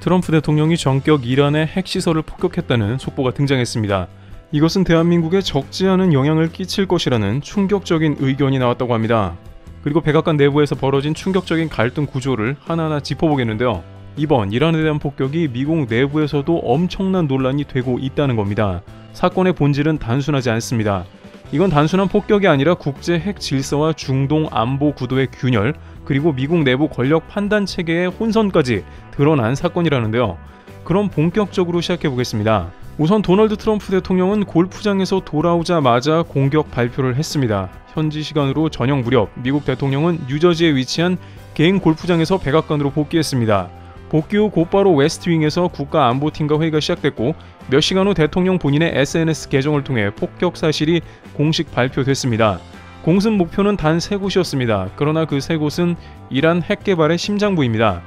트럼프 대통령이 전격 이란의 핵시설을 폭격했다는 속보가 등장했습니다. 이것은 대한민국에 적지 않은 영향을 끼칠 것이라는 충격적인 의견이 나왔다고 합니다. 그리고 백악관 내부에서 벌어진 충격적인 갈등 구조를 하나하나 짚어보겠는데요. 이번 이란에 대한 폭격이 미국 내부에서도 엄청난 논란이 되고 있다는 겁니다. 사건의 본질은 단순하지 않습니다. 이건 단순한 폭격이 아니라 국제 핵 질서와 중동 안보 구도의 균열, 그리고 미국 내부 권력 판단 체계의 혼선까지 드러난 사건이라는데요. 그럼 본격적으로 시작해보겠습니다. 우선 도널드 트럼프 대통령은 골프장에서 돌아오자마자 공격 발표를 했습니다. 현지 시간으로 저녁 무렵 미국 대통령은 뉴저지에 위치한 개인 골프장에서 백악관으로 복귀했습니다. 복귀 후 곧바로 웨스트윙에서 국가안보팀과 회의가 시작됐고 몇 시간 후 대통령 본인의 SNS 계정을 통해 폭격 사실이 공식 발표됐습니다. 공습 목표는 단 3곳이었습니다. 그러나 그 3곳은 이란 핵 개발의 심장부입니다.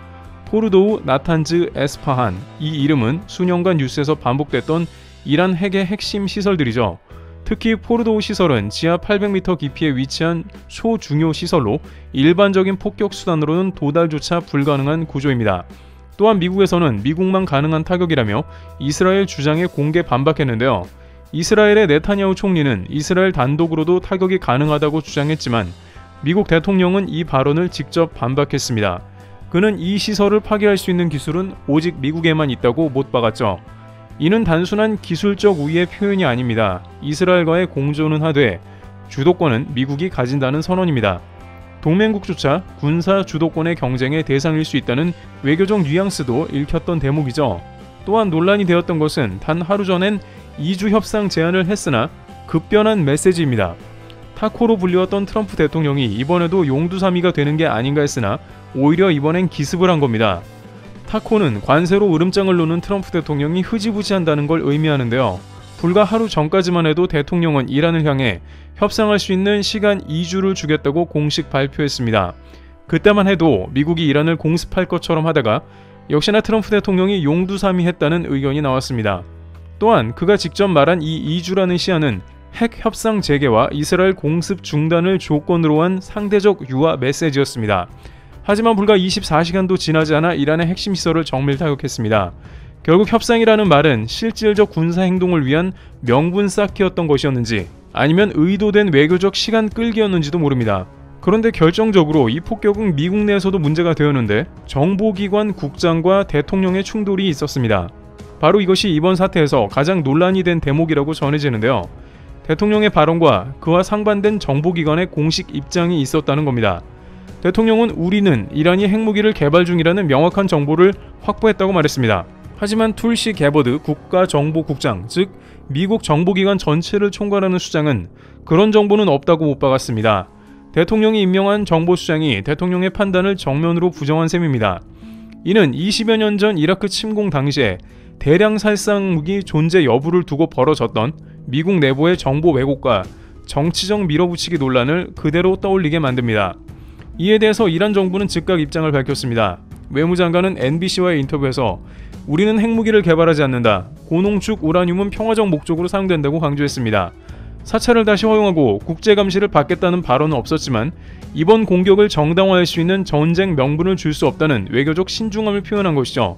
포르도우, 나탄즈, 에스파한. 이 이름은 수년간 뉴스에서 반복됐던 이란 핵의 핵심 시설들이죠. 특히 포르도우 시설은 지하 800m 깊이에 위치한 초중요 시설로 일반적인 폭격 수단으로는 도달조차 불가능한 구조입니다. 또한 미국에서는 미국만 가능한 타격이라며 이스라엘 주장에 공개 반박했는데요. 이스라엘의 네타냐후 총리는 이스라엘 단독으로도 타격이 가능하다고 주장했지만 미국 대통령은 이 발언을 직접 반박했습니다. 그는 이 시설을 파괴할 수 있는 기술은 오직 미국에만 있다고 못 박았죠. 이는 단순한 기술적 우위의 표현이 아닙니다. 이스라엘과의 공조는 하되 주도권은 미국이 가진다는 선언입니다. 동맹국조차 군사 주도권의 경쟁의 대상일 수 있다는 외교적 뉘앙스도 읽혔던 대목이죠. 또한 논란이 되었던 것은 단 하루 전엔 2주 협상 제안을 했으나 급변한 메시지입니다. 타코로 불리웠던 트럼프 대통령이 이번에도 용두사미가 되는 게 아닌가 했으나 오히려 이번엔 기습을 한 겁니다. 타코는 관세로 으름장을 놓는 트럼프 대통령이 흐지부지한다는 걸 의미하는데요. 불과 하루 전까지만 해도 대통령은 이란을 향해 협상할 수 있는 시간 2주를 주겠다고 공식 발표했습니다. 그때만 해도 미국이 이란을 공습할 것처럼 하다가 역시나 트럼프 대통령이 용두사미했다는 의견이 나왔습니다. 또한 그가 직접 말한 이 2주라는 시한은 핵 협상 재개와 이스라엘 공습 중단을 조건으로 한 상대적 유화 메시지였습니다. 하지만 불과 24시간도 지나지 않아 이란의 핵심 시설을 정밀 타격했습니다. 결국 협상이라는 말은 실질적 군사 행동을 위한 명분 쌓기였던 것이었는지 아니면 의도된 외교적 시간 끌기였는지도 모릅니다. 그런데 결정적으로 이 폭격은 미국 내에서도 문제가 되었는데 정보기관 국장과 대통령의 충돌이 있었습니다. 바로 이것이 이번 사태에서 가장 논란이 된 대목이라고 전해지는데요. 대통령의 발언과 그와 상반된 정보기관의 공식 입장이 있었다는 겁니다. 대통령은 우리는 이란이 핵무기를 개발 중이라는 명확한 정보를 확보했다고 말했습니다. 하지만 툴시 게버드 국가정보국장, 즉 미국 정보기관 전체를 총괄하는 수장은 그런 정보는 없다고 못 박았습니다. 대통령이 임명한 정보수장이 대통령의 판단을 정면으로 부정한 셈입니다. 이는 20여 년 전 이라크 침공 당시에 대량 살상 무기 존재 여부를 두고 벌어졌던 미국 내부의 정보 왜곡과 정치적 밀어붙이기 논란을 그대로 떠올리게 만듭니다. 이에 대해서 이란 정부는 즉각 입장을 밝혔습니다. 외무장관은 NBC와의 인터뷰에서 우리는 핵무기를 개발하지 않는다. 고농축 우라늄은 평화적 목적으로 사용된다고 강조했습니다. 사찰을 다시 허용하고 국제감시를 받겠다는 발언은 없었지만 이번 공격을 정당화할 수 있는 전쟁 명분을 줄 수 없다는 외교적 신중함을 표현한 것이죠.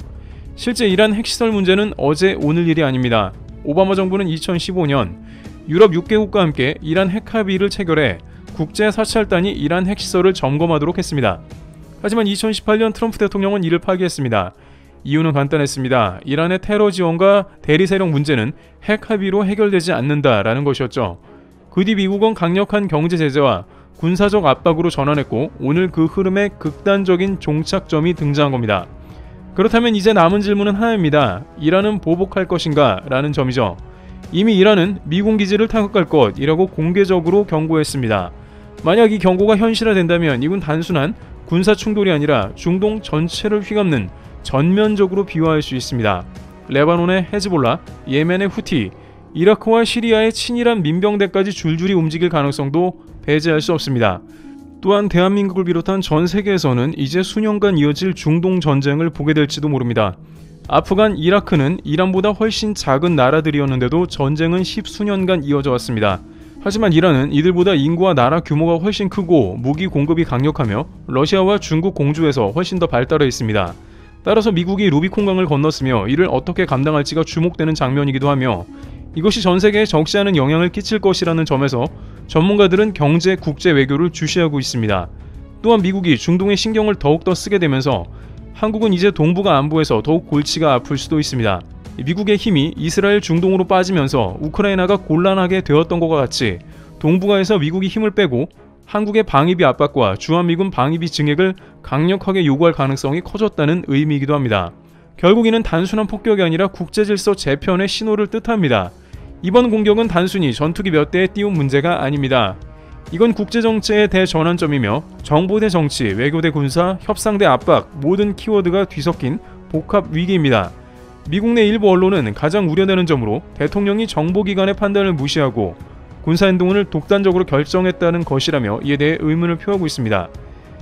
실제 이란 핵시설 문제는 어제 오늘 일이 아닙니다. 오바마 정부는 2015년 유럽 6개국과 함께 이란 핵 합의를 체결해 국제 사찰단이 이란 핵시설을 점검하도록 했습니다. 하지만 2018년 트럼프 대통령은 이를 파기했습니다. 이유는 간단했습니다. 이란의 테러 지원과 대리 세력 문제는 핵 합의로 해결되지 않는다라는 것이었죠. 그 뒤 미국은 강력한 경제 제재와 군사적 압박으로 전환했고 오늘 그 흐름에 극단적인 종착점이 등장한 겁니다. 그렇다면 이제 남은 질문은 하나입니다. 이란은 보복할 것인가? 라는 점이죠. 이미 이란은 미군 기지를 타격할 것이라고 공개적으로 경고했습니다. 만약 이 경고가 현실화된다면 이건 단순한 군사 충돌이 아니라 중동 전체를 휘감는 전면적으로 비화할 수 있습니다. 레바논의 헤즈볼라, 예멘의 후티, 이라크와 시리아의 친이란 민병대까지 줄줄이 움직일 가능성도 배제할 수 없습니다. 또한 대한민국을 비롯한 전 세계에서는 이제 수년간 이어질 중동 전쟁을 보게 될지도 모릅니다. 아프간, 이라크는 이란보다 훨씬 작은 나라들이었는데도 전쟁은 십수년간 이어져 왔습니다. 하지만 이란은 이들보다 인구와 나라 규모가 훨씬 크고 무기 공급이 강력하며 러시아와 중국 공조에서 훨씬 더 발달해 있습니다. 따라서 미국이 루비콘강을 건넜으며 이를 어떻게 감당할지가 주목되는 장면이기도 하며 이것이 전 세계에 적지 않은 영향을 끼칠 것이라는 점에서 전문가들은 경제, 국제 외교를 주시하고 있습니다. 또한 미국이 중동에 신경을 더욱더 쓰게 되면서 한국은 이제 동북아 안보에서 더욱 골치가 아플 수도 있습니다. 미국의 힘이 이스라엘 중동으로 빠지면서 우크라이나가 곤란하게 되었던 것과 같이 동북아에서 미국이 힘을 빼고 한국의 방위비 압박과 주한미군 방위비 증액을 강력하게 요구할 가능성이 커졌다는 의미이기도 합니다. 결국 이는 단순한 폭격이 아니라 국제질서 재편의 신호를 뜻합니다. 이번 공격은 단순히 전투기 몇 대에 띄운 문제가 아닙니다. 이건 국제정치의 대전환점이며 정보 대 정치, 외교 대 군사, 협상 대 압박 모든 키워드가 뒤섞인 복합 위기입니다. 미국 내 일부 언론은 가장 우려되는 점으로 대통령이 정보기관의 판단을 무시하고 군사행동을 독단적으로 결정했다는 것이라며 이에 대해 의문을 표하고 있습니다.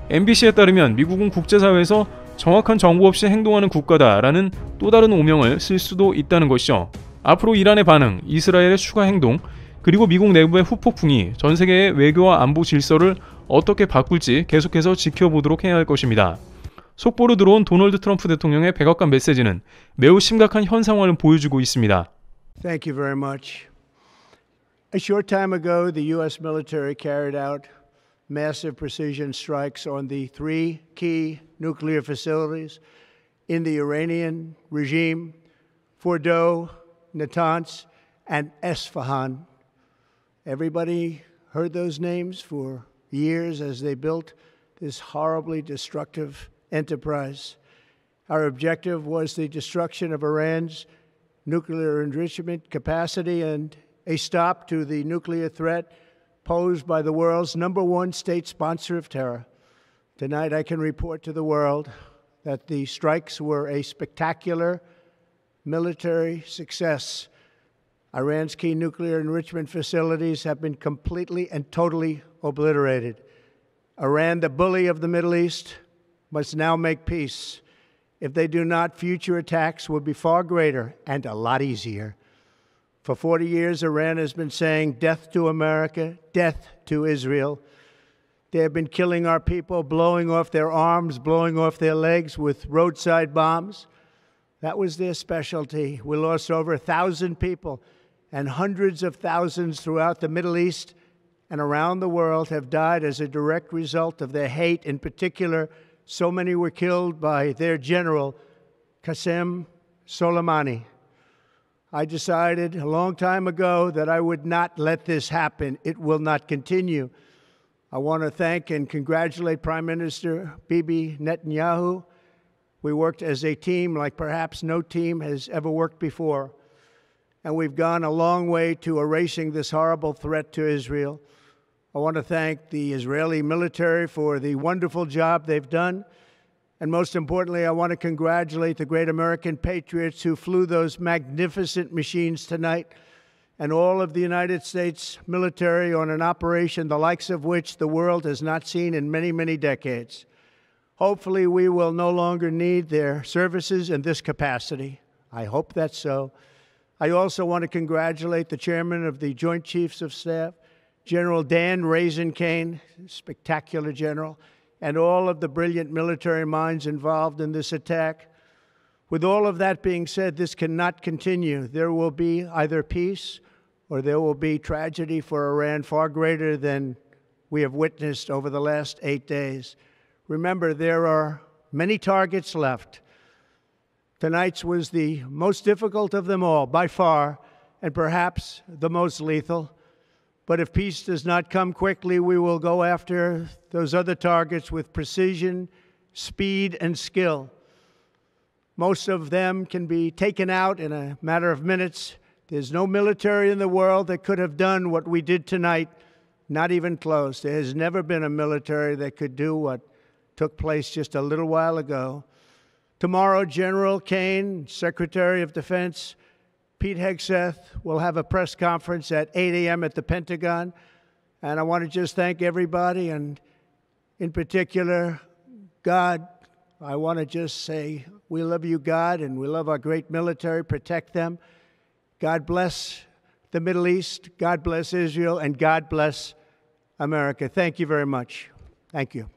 MBC에 따르면 미국은 국제사회에서 정확한 정보 없이 행동하는 국가다라는 또 다른 오명을 쓸 수도 있다는 것이죠. 앞으로 이란의 반응, 이스라엘의 추가 행동, 그리고 미국 내부의 후폭풍이 전 세계의 외교와 안보 질서를 어떻게 바꿀지 계속해서 지켜보도록 해야 할 것입니다. 속보로 들어온 도널드 트럼프 대통령의 백악관 메시지는 매우 심각한 현 상황을 보여주고 있습니다. Thank you very much. A short time ago, the U.S. military carried out massive precision strikes on the three key nuclear facilities in the Iranian regime, Fordow, Natanz, and Esfahan. Everybody heard those names for years as they built this horribly destructive enterprise. Our objective was the destruction of Iran's nuclear enrichment capacity and a stop to the nuclear threat posed by the world's #1 state sponsor of terror. Tonight I can report to the world that the strikes were a spectacular military success. Iran's key nuclear enrichment facilities have been completely and totally obliterated. Iran, the bully of the Middle East, must now make peace. If they do not, future attacks will be far greater and a lot easier. For 40 years, Iran has been saying death to America, death to Israel. They have been killing our people, blowing off their arms, blowing off their legs with roadside bombs. That was their specialty. We lost over 1,000 people, and hundreds of thousands throughout the Middle East and around the world have died as a direct result of their hate. In particular, so many were killed by their general, Qasem Soleimani. I decided a long time ago that I would not let this happen. It will not continue. I want to thank and congratulate Prime Minister Bibi Netanyahu. We worked as a team like perhaps no team has ever worked before. And we've gone a long way to erasing this horrible threat to Israel. I want to thank the Israeli military for the wonderful job they've done. And most importantly, I want to congratulate the great American patriots who flew those magnificent machines tonight and all of the United States military on an operation the likes of which the world has not seen in many, many decades. Hopefully, we will no longer need their services in this capacity. I hope that's so. I also want to congratulate the chairman of the Joint Chiefs of Staff, General Dan Raisin Kane, spectacular general, and all of the brilliant military minds involved in this attack. With all of that being said, this cannot continue. There will be either peace or there will be tragedy for Iran far greater than we have witnessed over the last 8 days. Remember, there are many targets left. Tonight's was the most difficult of them all, by far, and perhaps the most lethal. But if peace does not come quickly, we will go after those other targets with precision, speed, and skill. Most of them can be taken out in a matter of minutes. There's no military in the world that could have done what we did tonight, not even close. There has never been a military that could do what took place just a little while ago. Tomorrow, General Kane, Secretary of Defense, Pete Hegseth will have a press conference at 8 a.m. at the Pentagon. And I want to just thank everybody, and in particular, God. I want to just say, we love you, God, and we love our great military. Protect them. God bless the Middle East. God bless Israel. And God bless America. Thank you very much. Thank you.